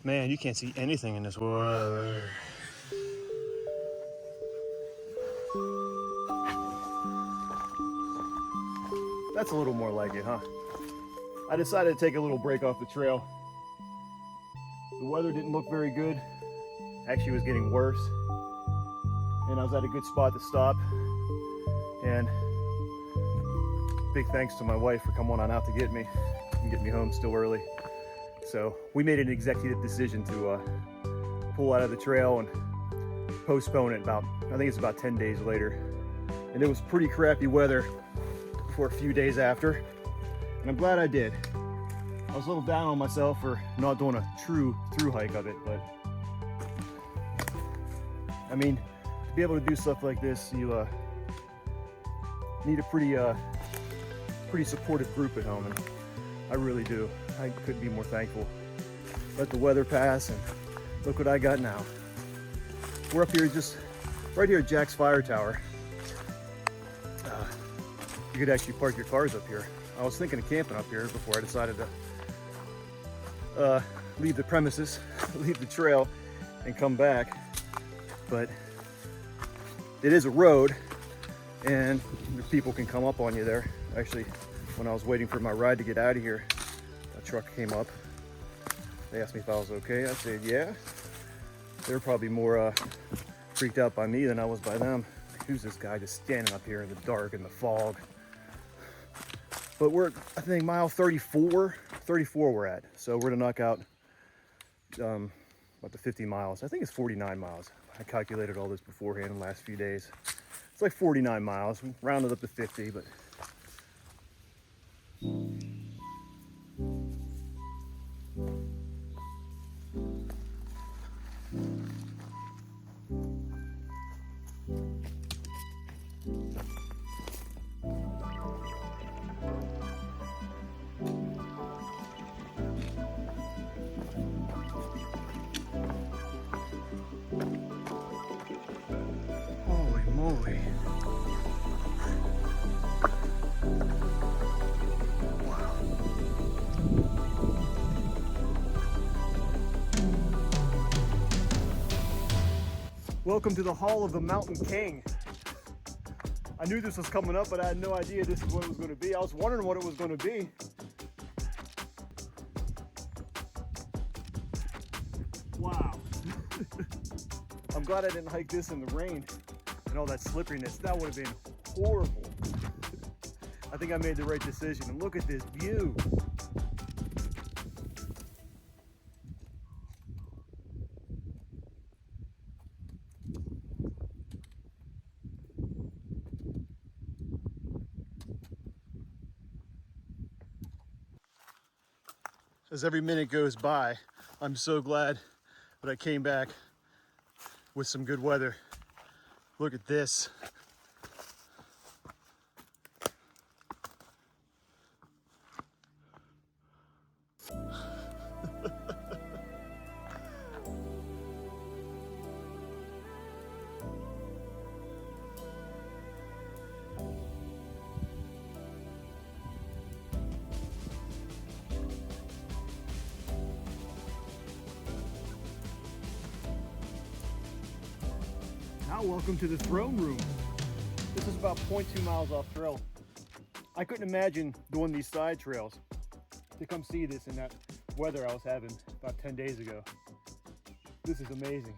Man, you can't see anything in this world. That's a little more like it, huh? I decided to take a little break off the trail. The weather didn't look very good. Actually, it was getting worse. And I was at a good spot to stop. And big thanks to my wife for coming on out to get me and get me home still early. So we made an executive decision to pull out of the trail and postpone it I think it's about 10 days later. And it was pretty crappy weather for a few days after. And I'm glad I did. I was a little down on myself for not doing a true through hike of it, but I mean, to be able to do stuff like this, you need a pretty supportive group at home, and I really do. I couldn't be more thankful. Let the weather pass, and look what I got now. We're up here, just right here at Jack's Fire Tower. You could actually park your cars up here. I was thinking of camping up here before I decided to leave the premises, leave the trail, and come back. But it is a road, and people can come up on you there. Actually, when I was waiting for my ride to get out of here, a truck came up. They asked me if I was okay. I said, yeah. They were probably more freaked out by me than I was by them. Who's this guy just standing up here in the dark and the fog? But we're at, I think, mile 34 we're at. So we're gonna knock out about the 50 miles. I think it's 49 miles. I calculated all this beforehand in the last few days. It's like 49 miles. We rounded up to 50, but holy moly. Wow. Welcome to the Hall of the Mountain King. I knew this was coming up, but I had no idea this is what it was going to be. I was wondering what it was going to be. Wow. I'm glad I didn't hike this in the rain and all that slipperiness. That would have been horrible. I think I made the right decision. And look at this view. As every minute goes by, I'm so glad that I came back with some good weather. Look at this. Now welcome to the throne room. This is about 0.2 miles off trail. I couldn't imagine doing these side trails to come see this in that weather I was having about 10 days ago. This is amazing.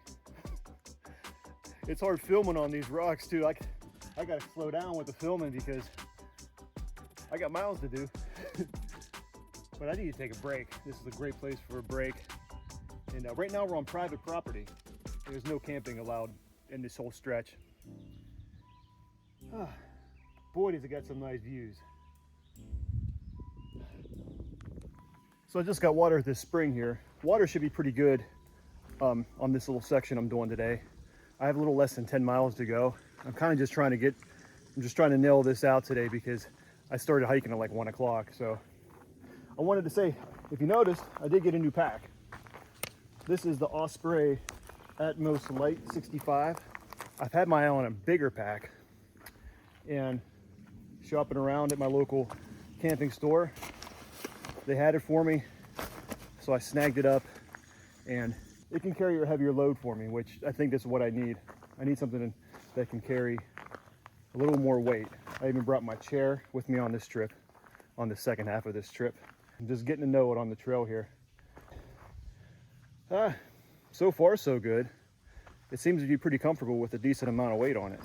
It's hard filming on these rocks too. I gotta slow down with the filming because I got miles to do. But I need to take a break. This is a great place for a break. And right now we're on private property. There's no camping allowed in this whole stretch. Boy, does it got some nice views. So I just got water at this spring here. Water should be pretty good on this little section I'm doing today. I have a little less than 10 miles to go. I'm just trying to nail this out today because I started hiking at like 1 o'clock. So I wanted to say, if you noticed, I did get a new pack. This is the Osprey Atmos Light 65. I've had my eye on a bigger pack, and shopping around at my local camping store, they had it for me, so I snagged it up, and it can carry a heavier load for me, which I think is what I need. I need something that can carry a little more weight. I even brought my chair with me on this trip, on the second half of this trip. I'm just getting to know it on the trail here. So far so good. It seems to be pretty comfortable with a decent amount of weight on it.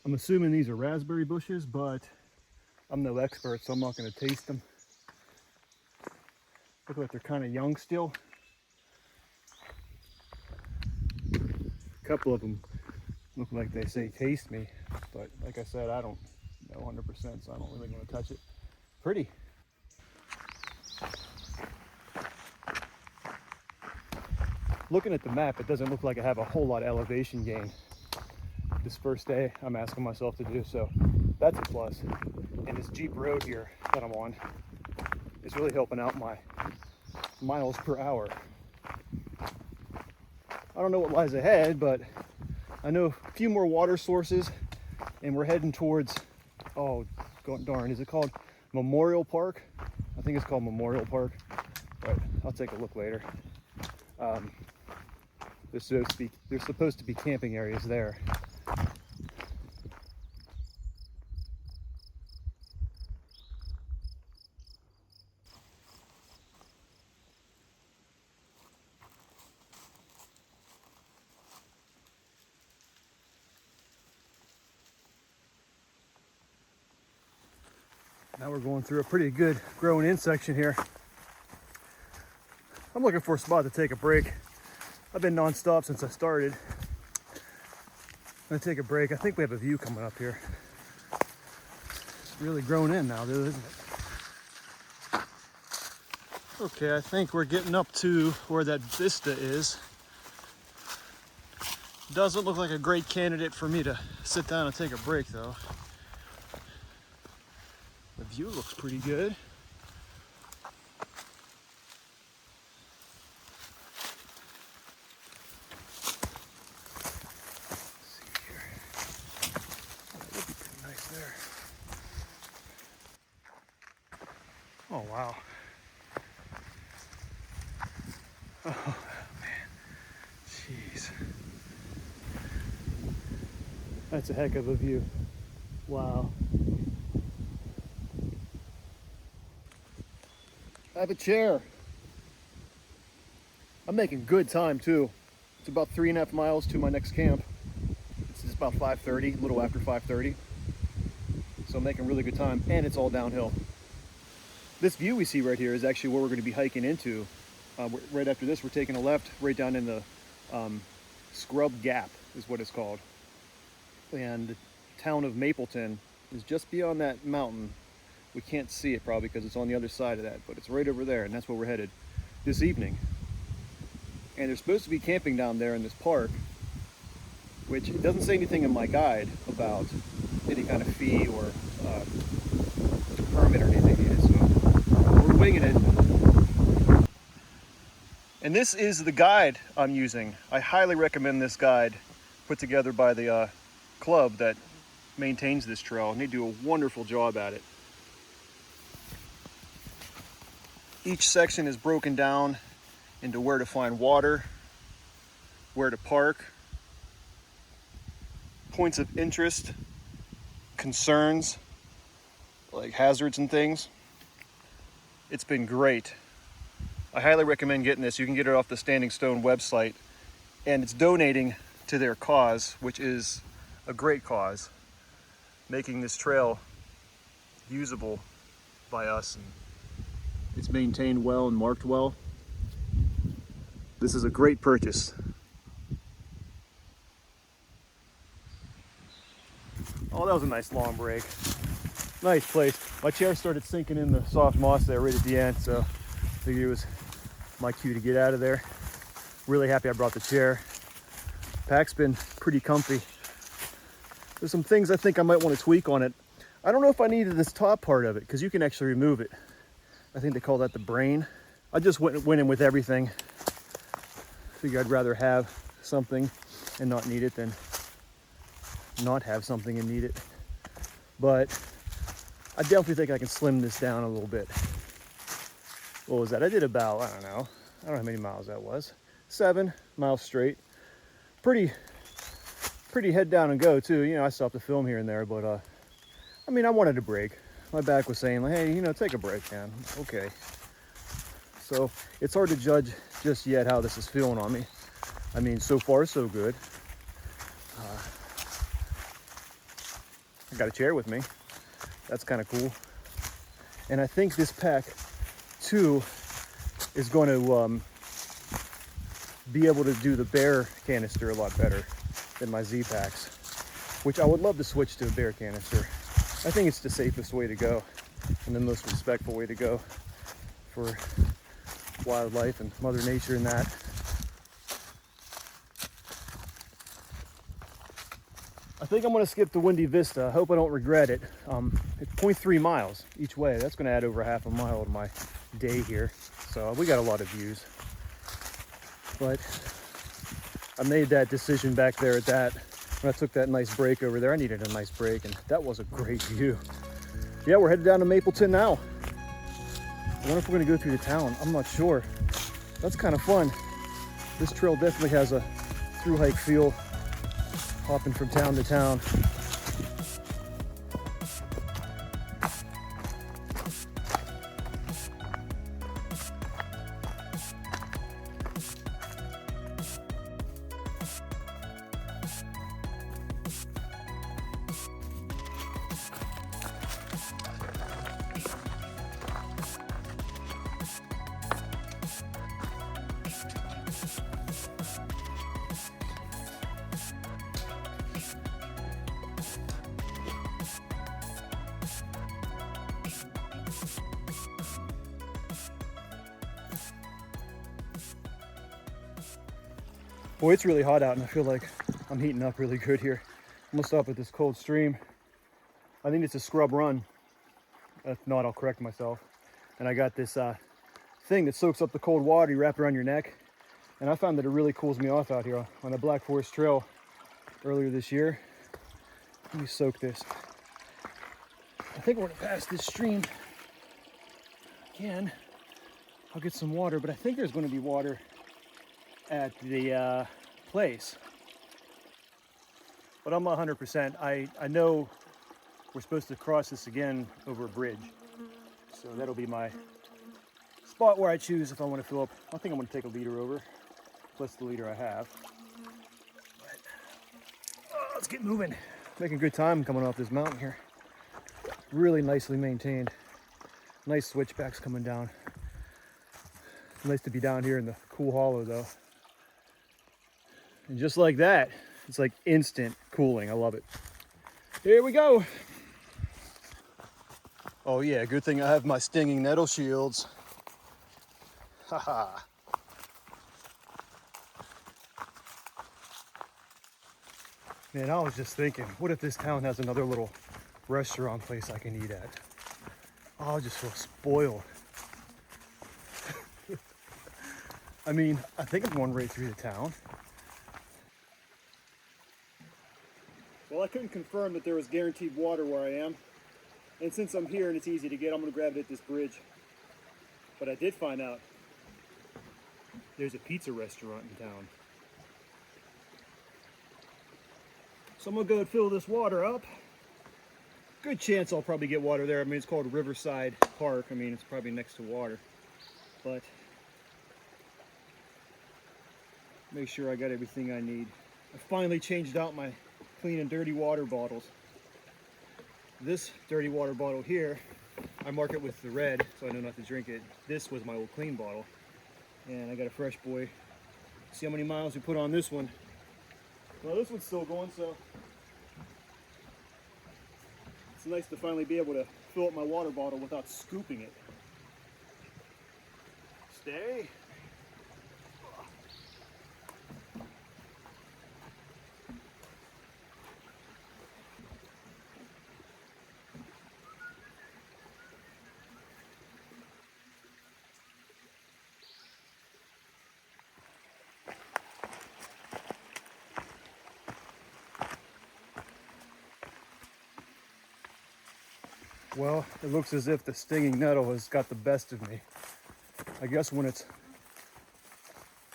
I'm assuming these are raspberry bushes, but I'm no expert, so I'm not going to taste them. Look like they're kind of young still. A couple of them look like they say taste me, but like I said, I don't know 100%, so I don't really want to touch it. Pretty. Looking at the map, it doesn't look like I have a whole lot of elevation gain this first day. I'm asking myself to do, so that's a plus. And this Jeep road here that I'm on is really helping out my miles per hour. I don't know what lies ahead, but I know a few more water sources, and we're heading towards, oh darn, is it called Memorial Park? I think it's called Memorial Park, but I'll take a look later. There's supposed to be camping areas there. Now we're going through a pretty good growing in section here. I'm looking for a spot to take a break. I've been non-stop since I started. I'm gonna take a break. I think we have a view coming up here. It's really grown in now, dude, isn't it? Okay, I think we're getting up to where that vista is. Doesn't look like a great candidate for me to sit down and take a break, though. The view looks pretty good. Let's see here. Oh, that would be pretty nice there. Oh, wow. Oh, man. Jeez. That's a heck of a view. Wow. I have a chair. I'm making good time too. It's about 3.5 miles to my next camp. It's about 5:30, a little after 5:30. So I'm making really good time, and it's all downhill. This view we see right here is actually where we're going to be hiking into. Right after this, we're taking a left right down in the Scrub Gap is what it's called. And the town of Mapleton is just beyond that mountain. We can't see it probably because it's on the other side of that, but it's right over there, and that's where we're headed this evening. And there's supposed to be camping down there in this park, which it doesn't say anything in my guide about any kind of fee or permit or anything needed, so we're winging it. And this is the guide I'm using. I highly recommend this guide put together by the club that maintains this trail, and they do a wonderful job at it. Each section is broken down into where to find water, where to park, points of interest, concerns, like hazards and things. It's been great. I highly recommend getting this. You can get it off the Standing Stone website, and it's donating to their cause, which is a great cause, making this trail usable by us. And it's maintained well and marked well. This is a great purchase. Oh, that was a nice long break. Nice place. My chair started sinking in the soft moss there right at the end, so Figured it was my cue to get out of there. Really happy I brought the chair. Pack's been pretty comfy. There's some things I think I might want to tweak on it. I don't know if I needed this top part of it because you can actually remove it. I think they call that the brain. I just went in with everything. Figured I'd rather have something and not need it than not have something and need it. But I definitely think I can slim this down a little bit. What was that? I did about, I don't know how many miles that was. 7 miles straight. Pretty head down and go too. You know, I stopped the film here and there, but I mean, I wanted a break. My back was saying, like, hey, you know, take a break, man. Okay. So it's hard to judge just yet how this is feeling on me. I mean, so far so good. I got a chair with me. That's kind of cool. And I think this pack too is going to be able to do the bear canister a lot better than my Z packs, which I would love to switch to a bear canister. I think it's the safest way to go and the most respectful way to go for wildlife and Mother Nature and that. I think I'm going to skip the Windy Vista. I hope I don't regret it. It's 0.3 miles each way. That's going to add over half a mile to my day here. So we got a lot of views. But I made that decision back there at that. When I took that nice break over there, I needed a nice break, and that was a great view. Yeah, we're headed down to Mapleton now. I wonder if we're going to go through the town. I'm not sure. That's kind of fun. This trail definitely has a through hike feel, hopping from town to town. Boy, it's really hot out and I feel like I'm heating up really good here. I'm gonna stop at this cold stream. I think it's a scrub run. If not, I'll correct myself. And I got this thing that soaks up the cold water you wrap around your neck. And I found that it really cools me off out here on the Black Forest Trail earlier this year. Let me soak this. I think we're gonna pass this stream again. I'll get some water, but I think there's gonna be water at the place. But I'm 100%. I know we're supposed to cross this again over a bridge. So that'll be my spot where I choose if I want to fill up. I think I'm going to take a liter over, plus the liter I have. But, let's get moving. Making good time coming off this mountain here. Really nicely maintained. Nice switchbacks coming down. Nice to be down here in the cool hollow though. And just like that, it's like instant cooling. I love it. Here we go. Oh yeah, good thing I have my stinging nettle shields. Haha. Man, I was just thinking, what if this town has another little restaurant place I can eat at? Oh, I'll just feel spoiled. I mean, I think I'm going right through the town. Well, I couldn't confirm that there was guaranteed water where I am. And since I'm here and it's easy to get, I'm going to grab it at this bridge. But I did find out there's a pizza restaurant in town. So I'm going to go and fill this water up. Good chance I'll probably get water there. I mean, it's called Riverside Park. I mean, it's probably next to water. But make sure I got everything I need. I finally changed out my clean and dirty water bottles. This dirty water bottle here, I mark it with the red so I know not to drink it. This was my old clean bottle. And I got a Fresh Boy. See how many miles we put on this one. Well, this one's still going, so it's nice to finally be able to fill up my water bottle without scooping it. Stay. Well, it looks as if the stinging nettle has got the best of me. I guess when it's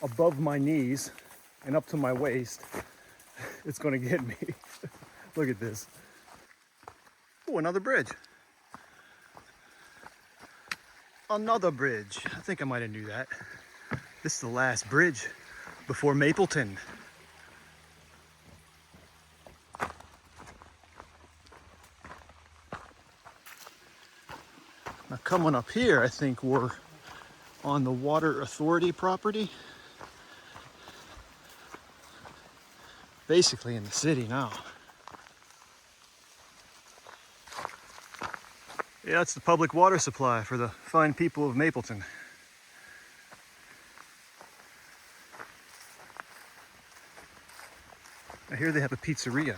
above my knees and up to my waist, it's gonna get me. Look at this. Oh, another bridge. Another bridge. I think I might have knew that. This is the last bridge before Mapleton. Now coming up here, I think we're on the Water Authority property. Basically in the city now. Yeah, that's the public water supply for the fine people of Mapleton. I hear they have a pizzeria.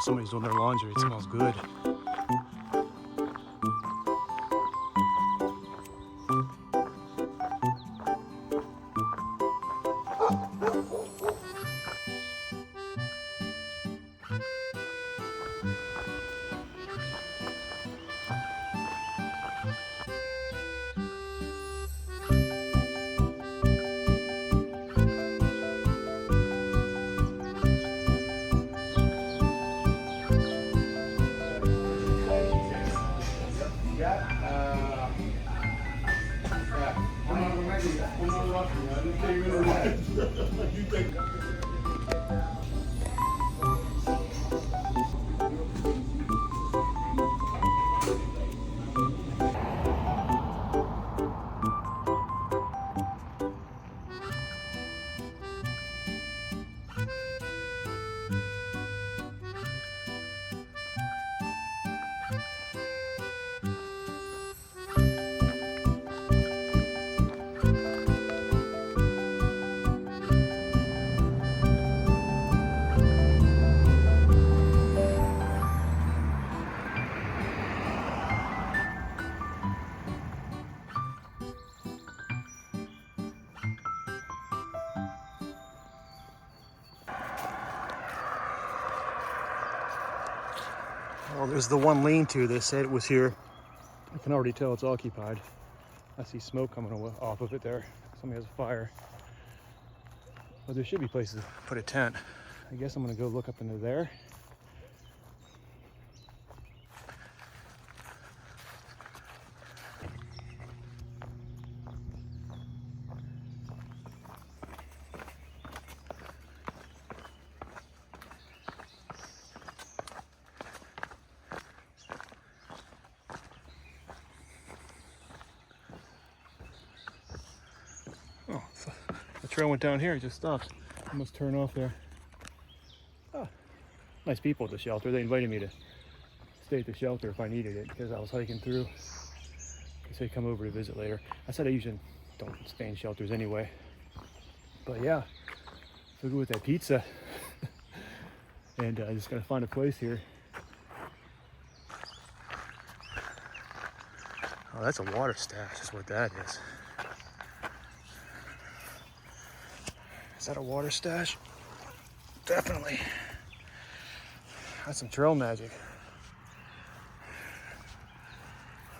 Somebody's doing their laundry. It smells good. Well, there's the one lean-to. They said it was here. I can already tell it's occupied. I see smoke coming off of it there. Somebody has a fire. But there should be places to put a tent. I guess I'm gonna go look up into there. Oh, the trail went down here, it just stopped. I must turn off there. Oh, nice people at the shelter. They invited me to stay at the shelter if I needed it because I was hiking through. They said come over to visit later. I said I usually don't stay in shelters anyway. But yeah, so go with that pizza. And I just gotta find a place here. Oh, that's a water stash is what that is. Is that a water stash? Definitely. That's some trail magic.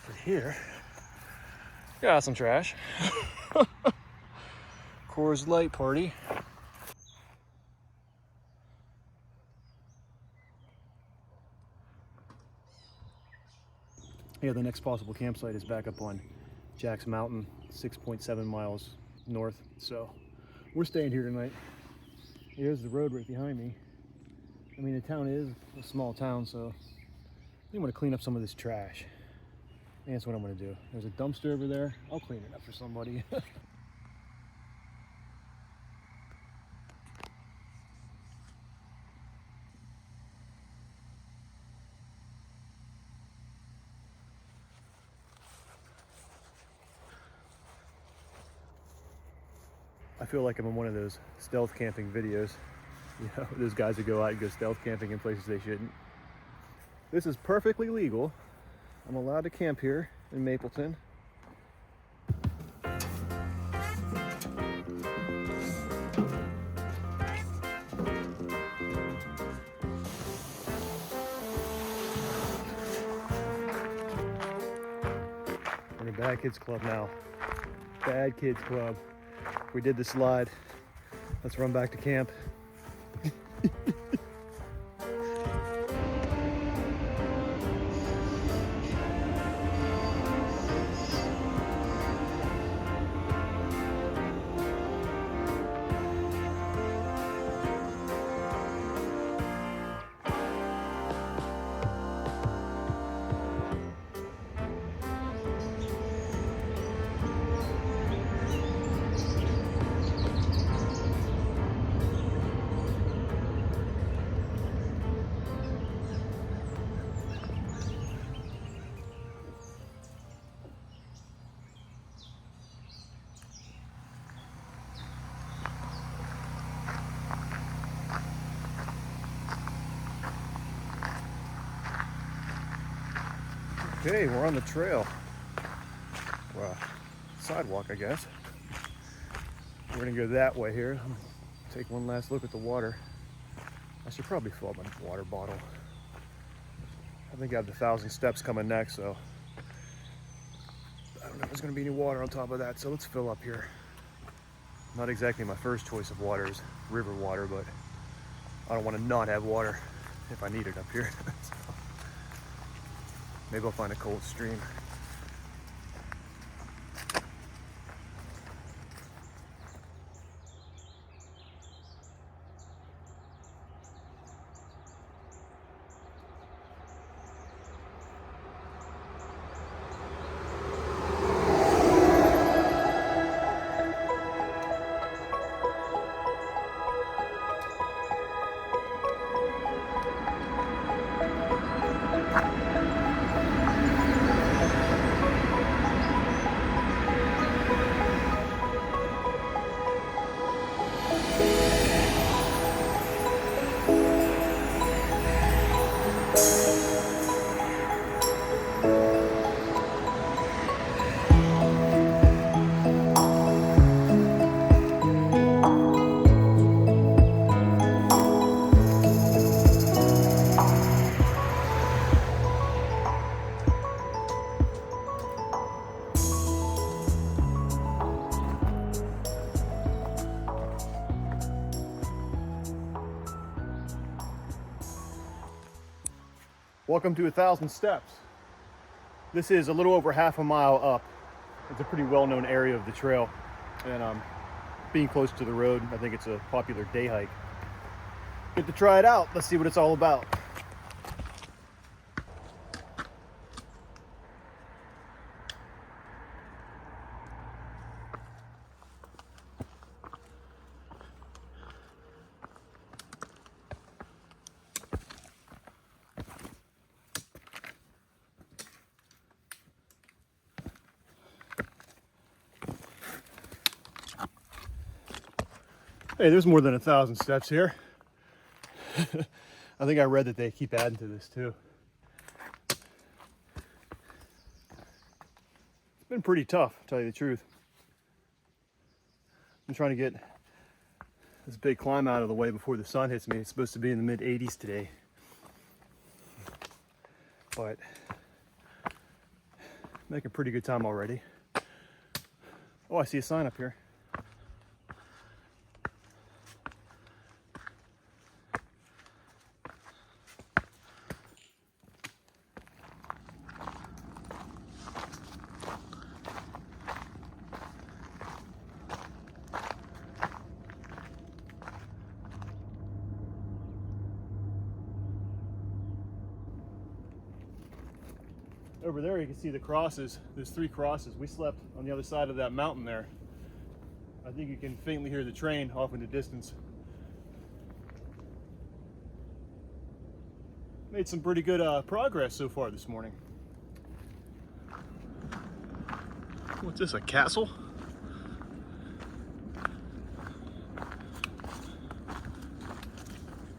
Over here, got some trash. Coors Light party. Yeah, the next possible campsite is back up on Jack's Mountain, 6.7 miles north. So we're staying here tonight. Here's the road right behind me. I mean, the town is a small town, so I want to clean up some of this trash. And that's what I'm going to do. There's a dumpster over there. I'll clean it up for somebody. I feel like I'm in one of those stealth camping videos. You know, those guys who go out and go stealth camping in places they shouldn't. This is perfectly legal. I'm allowed to camp here in Mapleton. In the Bad Kids Club now. Bad Kids Club. We did the slide. Let's run back to camp. Okay, we're on the trail. Well, sidewalk, I guess. We're gonna go that way here. Take one last look at the water. I should probably fill up my water bottle. I think I have the 1,000 steps coming next, so I don't know if there's gonna be any water on top of that, so let's fill up here. Not exactly my first choice of water is river water, but I don't want to not have water if I need it up here. So maybe I'll find a cold stream. Welcome to 1,000 steps. This is a little over half a mile up. It's a pretty well-known area of the trail, and being close to the road, I think it's a popular day hike. Good to try it out. Let's see what it's all about. Hey, there's more than 1,000 steps here. I think I read that they keep adding to this too. It's been pretty tough, to tell you the truth. I'm trying to get this big climb out of the way before the sun hits me. It's supposed to be in the mid 80s today. But making pretty good time already. Oh, I see a sign up here. Over there you can see the crosses. There's 3 crosses. We slept on the other side of that mountain there. I think you can faintly hear the train off in the distance. Made some pretty good progress so far this morning. What's this, a castle?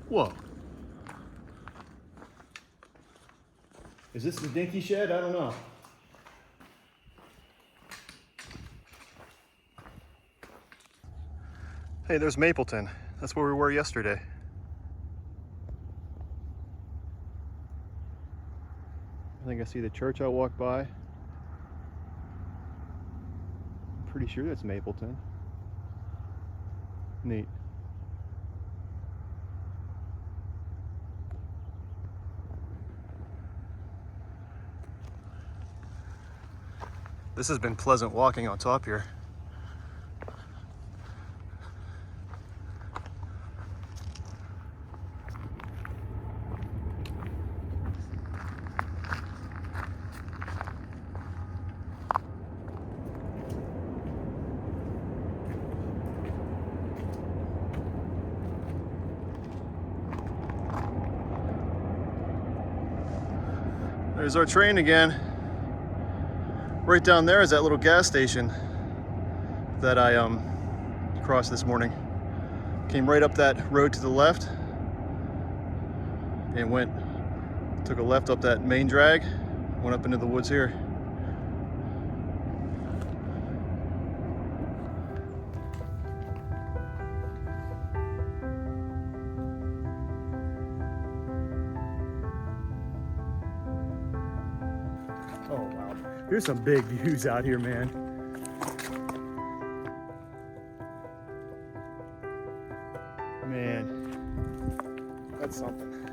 Whoa. Is this the dinky shed? I don't know. Hey, there's Mapleton. That's where we were yesterday. I think I see the church I walked by. I'm pretty sure that's Mapleton. Neat. This has been pleasant walking on top here. There's our train again. Right down there is that little gas station that I crossed this morning. Came right up that road to the left and took a left up that main drag, went up into the woods here. Oh wow, there's some big views out here, man. Man, that's something.